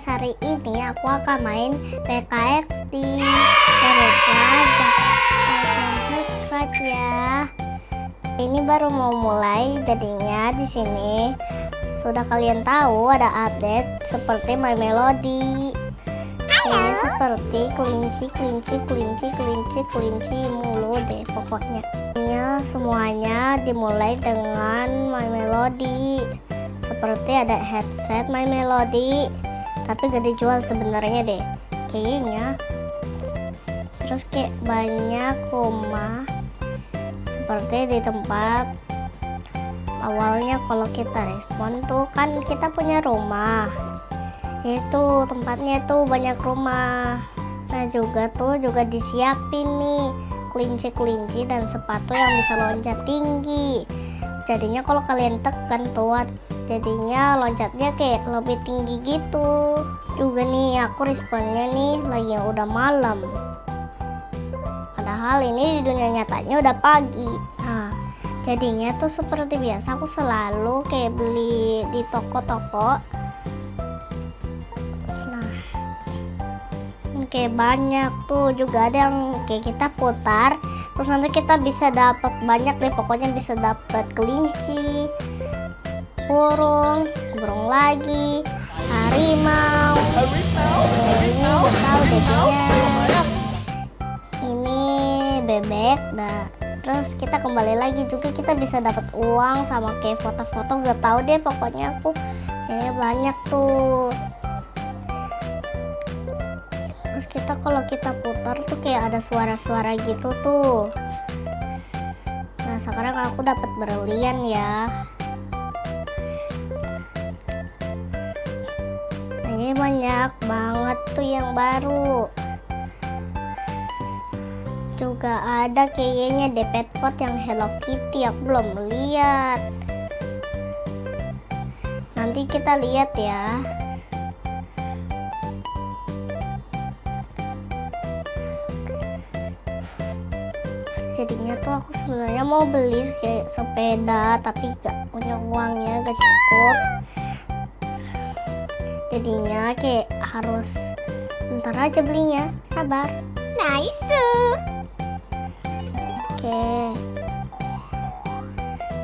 guys, hari ini aku akan main PKXD. Jangan lupa like dan subscribe ya. Ini baru mau mulai, jadinya di sini sudah kalian tahu ada update seperti My Melody. Ini seperti kelinci mulu deh pokoknya. Ini semuanya dimulai dengan My Melody. Seperti ada headset My Melody, tapi gak dijual sebenarnya deh kayaknya. Terus kayak banyak rumah seperti di tempat awalnya kalau kita respon tuh kan kita punya rumah, itu tempatnya tuh banyak rumah. Nah juga disiapin nih kelinci dan sepatu yang bisa loncat tinggi. Jadinya kalau kalian tekan tuh jadinya loncatnya kayak lebih tinggi gitu. Juga nih aku responnya nih lagi udah malam, padahal ini di dunia nyatanya udah pagi. Nah jadinya tuh seperti biasa aku selalu kayak beli di toko-toko. Nah kayak banyak tuh, juga ada yang kayak kita putar terus nanti kita bisa dapat banyak deh, pokoknya bisa dapat kelinci, burung lagi, harimau. Ini udah tahu jadinya ini bebek. Nah terus kita kembali lagi juga kita bisa dapat uang sama kayak foto-foto, gak tahu deh pokoknya aku kayaknya banyak tuh. Terus kita kalau kita putar tuh kayak ada suara-suara gitu tuh. Nah sekarang aku dapat berlian ya. Ini banyak banget tuh yang baru. Juga ada kayaknya deh pet pot yang Hello Kitty, aku belum lihat. Nanti kita lihat ya. Jadinya tuh aku sebenarnya mau beli kayak sepeda tapi gak punya uangnya, gak cukup. Jadinya kayak harus ntar aja belinya, sabar. Nice. Oke.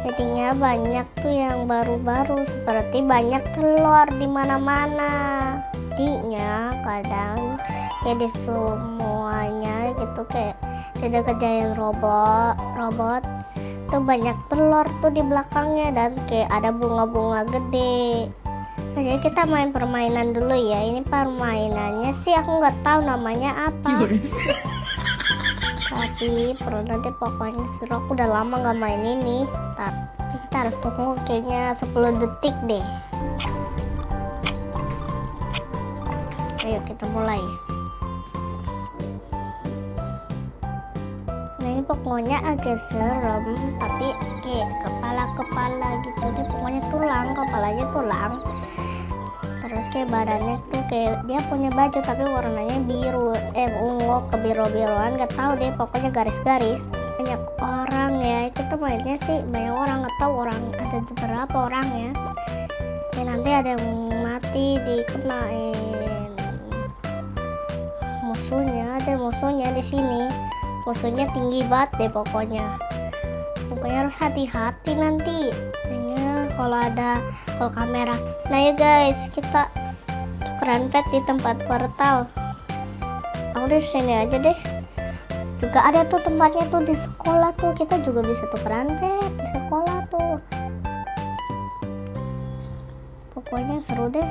Jadinya banyak tuh yang baru-baru, seperti banyak telur di mana-mana. Jadinya kadang kayak di semuanya gitu kayak kerja-kerjain robot tuh banyak telur tuh di belakangnya dan kayak ada bunga-bunga gede. Jadi kita main permainan dulu ya. Ini permainannya sih aku nggak tahu namanya apa. Tapi perlu nanti pokoknya seru. Aku udah lama nggak main ini. Tapi kita harus tunggu kayaknya 10 detik deh. Ayo kita mulai. Nah ini pokoknya agak serem, tapi kayak kepala gitu deh. Pokoknya kepalanya tulang. Terus kayak badannya tuh kayak dia punya baju tapi warnanya biru, ungu kebiru-biruan, gak tahu deh pokoknya garis-garis. Banyak orang ya, kita mainnya sih banyak orang, gak tahu orang ada berapa orang ya. Kayak nanti ada yang mati dikenain musuhnya, ada musuhnya di sini. Musuhnya tinggi banget deh pokoknya harus hati-hati nanti. Kalau kamera. Nah ya guys, kita tukeran pet di tempat portal. Aku di sini aja deh. Juga ada tuh tempatnya tuh di sekolah tuh, kita juga bisa tukeran pet di sekolah tuh. Pokoknya seru deh.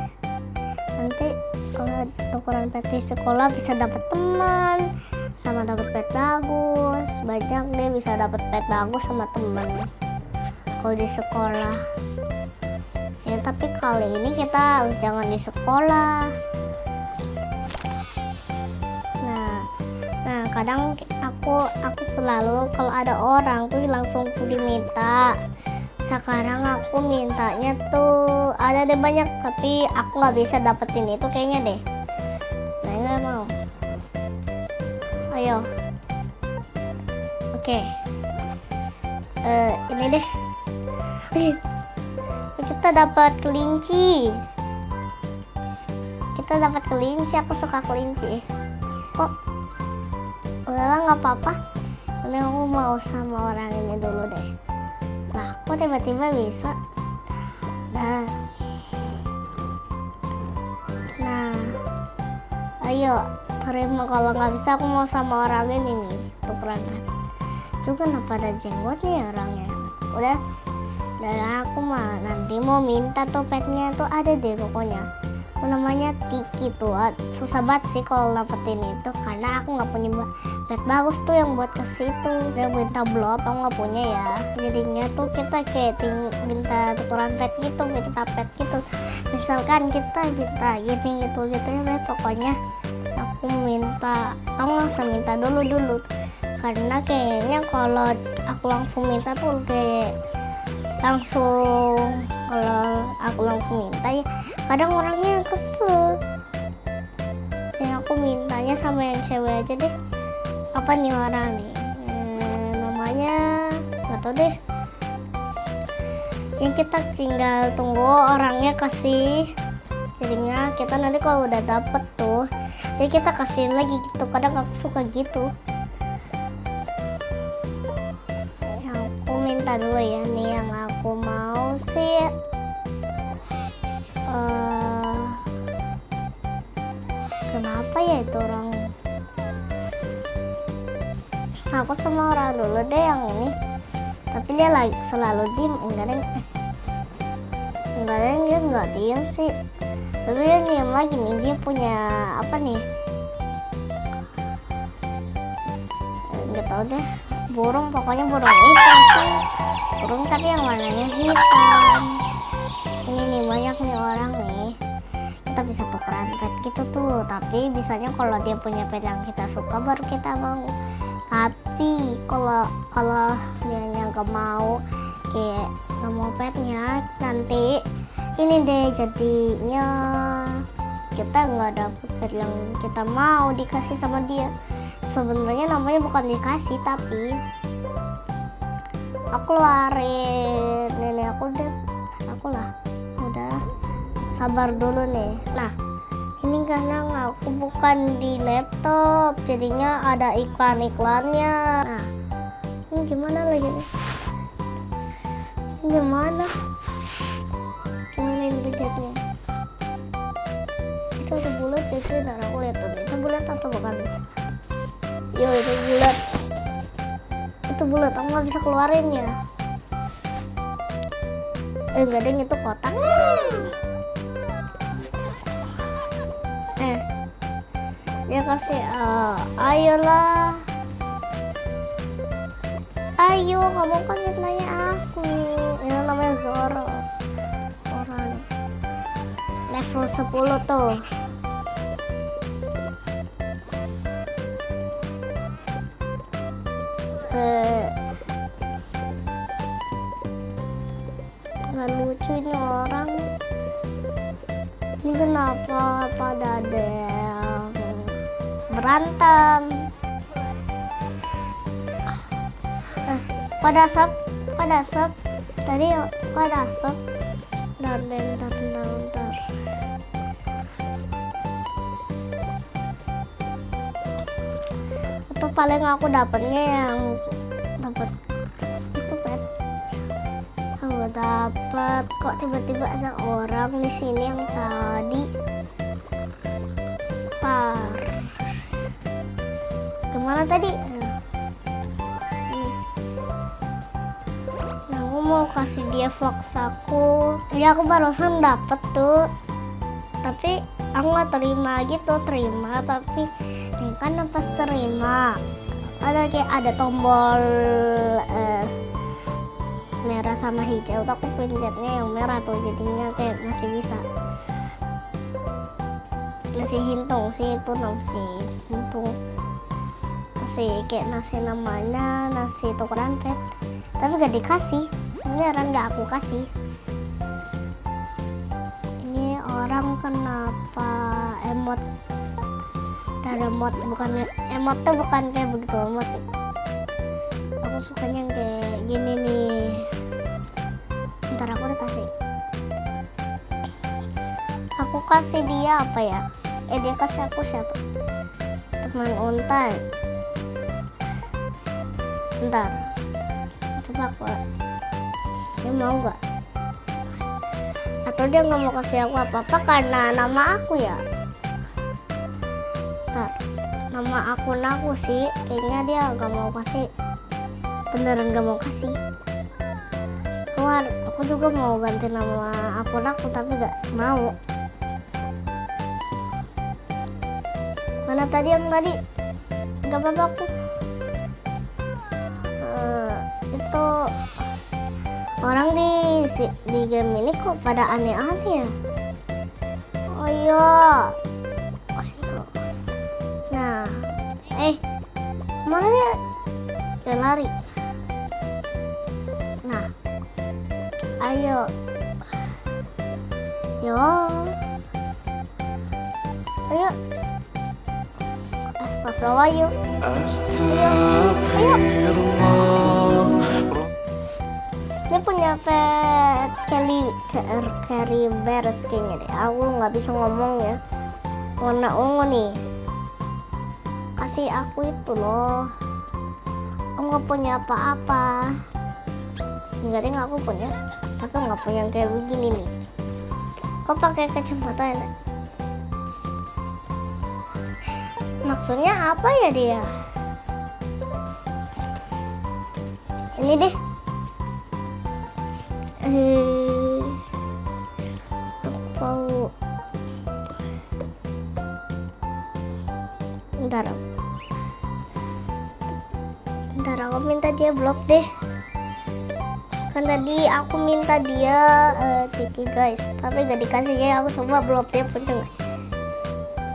Nanti kalau tukeran pet di sekolah bisa dapat teman sama dapat pet bagus. Banyak deh bisa dapat pet bagus sama teman kalau di sekolah ya. Tapi kali ini kita jangan di sekolah. Nah kadang aku selalu kalau ada orang tuh langsung diminta. Sekarang aku mintanya tuh ada deh banyak, tapi aku nggak bisa dapetin itu kayaknya deh. Nah nggak mau. Ayo. Oke. Ini deh. Kita dapat kelinci. Kita dapat kelinci, aku suka kelinci. Kok udahlah nggak apa-apa. Ini aku mau sama orang ini dulu deh. Lah, kok tiba-tiba bisa? Nah, ayo terima. Kalau nggak bisa aku mau sama orang ini nih, tukeran pet. Juga kenapa ada jenggotnya ya orangnya? Udah, dan aku mah nanti mau minta tuh petnya tuh ada deh pokoknya. Namanya Tiki tuh, susah banget sih kalau dapetin itu karena aku nggak punya pet bagus tuh yang buat ke situ. Dia minta blow up, aku nggak punya ya. Jadinya tuh kita kayak minta tukeran pet gitu, minta pet gitu. Misalkan kita minta gini gitu ya, pokoknya aku aku langsung minta dulu karena kayaknya kalau aku langsung minta tuh kayak kalau aku langsung minta ya kadang orangnya kesel. Ya aku mintanya sama yang cewek aja deh. Apa nih orang nih? Namanya nggak tahu deh. Yang kita tinggal tunggu orangnya kasih. Jadinya kita nanti kalau udah dapet tuh, jadi kita kasih lagi gitu. Kadang aku suka gitu. Yang aku minta dulu ya nih, yang aku mau sih kenapa ya itu orang? Aku sama orang dulu deh yang ini. Tapi dia lagi selalu diem. Enggak ada dia nggak diem sih. Tapi dia diem lagi nih. Dia punya apa nih? Nggak tahu deh. Burung, pokoknya burung hitam sih. Burung tapi yang warnanya hitam. Ini nih banyak nih orang nih. Kita bisa tukeran pet gitu tuh. Tapi bisanya kalau dia punya pet yang kita suka baru kita mau. Tapi kalau dia nggak mau, kayak nggak mau petnya, nanti ini deh jadinya kita nggak dapet pet yang kita mau dikasih sama dia. Sebenarnya namanya bukan dikasih, tapi aku keluarin nenek aku udah sabar dulu nih. Nah, ini karena aku bukan di laptop, jadinya ada iklan-iklannya. Nah, ini gimana lagi nih? Gimana ini budgetnya? Itu ada bulat ya sih, dan aku lihat tuh. Itu bulat atau bukan? Yo, itu bulat. Itu bulat, aku nggak bisa keluarin ya. Enggak deh, itu kotak. Dia kasih ayolah, ayo kamu kan nanya aku. Ini namanya Zoro, orang level 10 tuh. Nggak lucu ini orang. Ini kenapa pada ada yang berantem? Pada asap tadi pada asap. Dan bentar. Itu paling aku dapatnya yang dapat itu pet. Aku dapat kok tiba-tiba ada orang di sini yang tadi kemana tadi? Nah, aku mau kasih dia fox aku. Ya aku barusan dapet tuh, tapi aku nggak terima tapi ini kan pas terima ada tombol merah sama hijau. Aku pencetnya yang merah tuh, jadinya kayak masih bisa. Nasi hintung sih itu, nasi hintung kayak nasi namanya nasi tukeran pet, tapi gak dikasih. Beneran gak aku kasih. Ini orang kenapa emot dan emot bukan emot tuh bukan kayak begitu emot. Aku sukanya yang kayak gini nih. Ntar aku udah kasih. Aku kasih dia apa ya? Dia kasih aku siapa? Teman untai. Bentar, coba aku. Dia mau gak? Atau dia nggak mau kasih aku apa-apa karena nama aku ya? Bentar, nama akun aku sih. Kayaknya dia nggak mau kasih. Beneran nggak mau kasih. Keluar, aku juga mau ganti nama akun aku tapi nggak mau. Mana tadi yang tadi? Gak apa-apa aku. Itu orang di game ini kok pada aneh-aneh ya? Oh iya. Ayo. Nah, mana dia? Dia lari. Nah, ayo. Yo. Ayo. Astagfirullah yuk. Ayo. Ini punya pet Carry Bears kayaknya deh. Aku nggak bisa ngomong ya. Warna ungu nih. Kasih aku itu loh. Aku nggak punya apa-apa. Enggak deh, aku punya. Tapi nggak punya yang kayak begini nih. Kok pakai kacamata ya? Maksudnya apa ya dia? Ini deh. Aku Bentar, aku minta dia blok deh. Kan tadi aku minta dia Tiki guys, tapi gak dikasih ya. Aku coba blok dia punya nggak?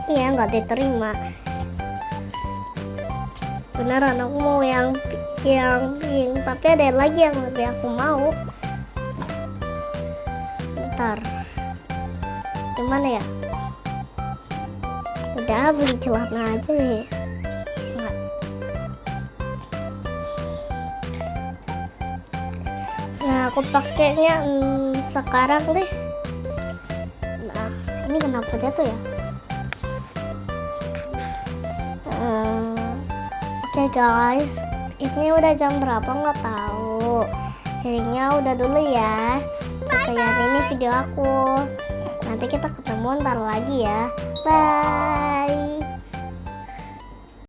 Iya, nggak diterima. Beneran aku mau yang pink, tapi ada lagi yang lebih aku mau. Bentar, gimana ya? Udah beli celana aja nih. Enggak. Nah, aku pakainya sekarang deh. Nah, ini kenapa jatuh ya? Oke guys, ini udah jam berapa nggak tahu. Jadinya udah dulu ya. Sekian ini video aku. Nanti kita ketemu ntar lagi ya. Bye.